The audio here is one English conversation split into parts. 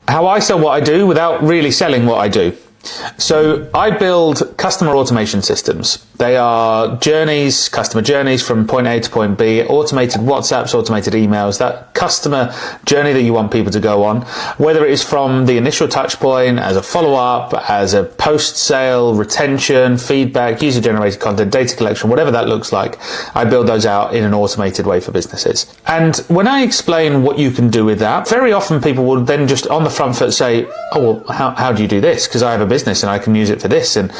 How I sell what I do without really selling what I do. So I build customer automation systems. They are journeys, customer journeys from point A to point B, automated WhatsApps, automated emails, that customer journey that you want people to go on, whether it is from the initial touch point, as a follow-up, as a post-sale, retention, feedback, user-generated content, data collection, whatever that looks like. I build those out in an automated way for businesses. And when I explain what you can do with that, very often people will then just on the front foot say, oh, well, how do you do this? Because I have a business and I can use it for this. And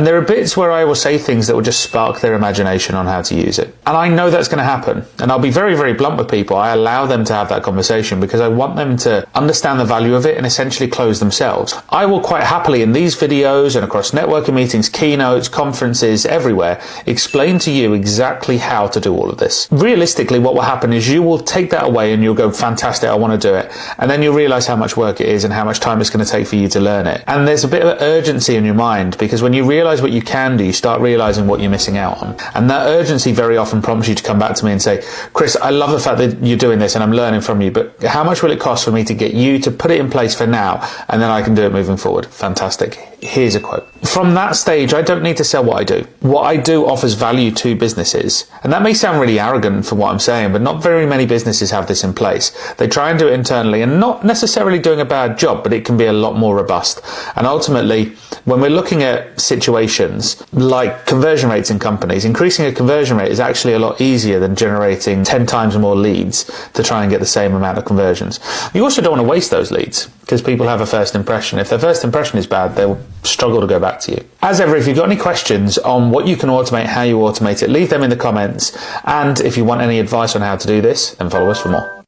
there are bits where I will say things that will just spark their imagination on how to use it. And I know that's going to happen. And I'll be very, very blunt with people. I allow them to have that conversation because I want them to understand the value of it and essentially close themselves. I will quite happily in these videos and across networking meetings, keynotes, conferences, everywhere, explain to you exactly how to do all of this. Realistically, what will happen is you will take that away and you'll go, fantastic, I want to do it. And then you'll realize how much work it is and how much time it's going to take for you to learn it. And there's a bit of urgency in your mind because when you realize what you can do, you start realizing what you're missing out on. And that urgency very often prompts you to come back to me and say, Chris, I love the fact that you're doing this and I'm learning from you, but how much will it cost for me to get you to put it in place for now and then I can do it moving forward? Fantastic. Here's a quote. From that stage, I don't need to sell what I do. What I do offers value to businesses. And that may sound really arrogant for what I'm saying, but not very many businesses have this in place. They try and do it internally and not necessarily doing a bad job, but it can be a lot more robust. And ultimately, when we're looking at situations like conversion rates in companies, increasing a conversion rate is actually a lot easier than generating 10 times more leads to try and get the same amount of conversions. You also don't want to waste those leads because people have a first impression. If their first impression is bad, they'll struggle to go back to you. As ever, if you've got any questions on what you can automate, how you automate it, leave them in the comments. And if you want any advice on how to do this, then follow us for more.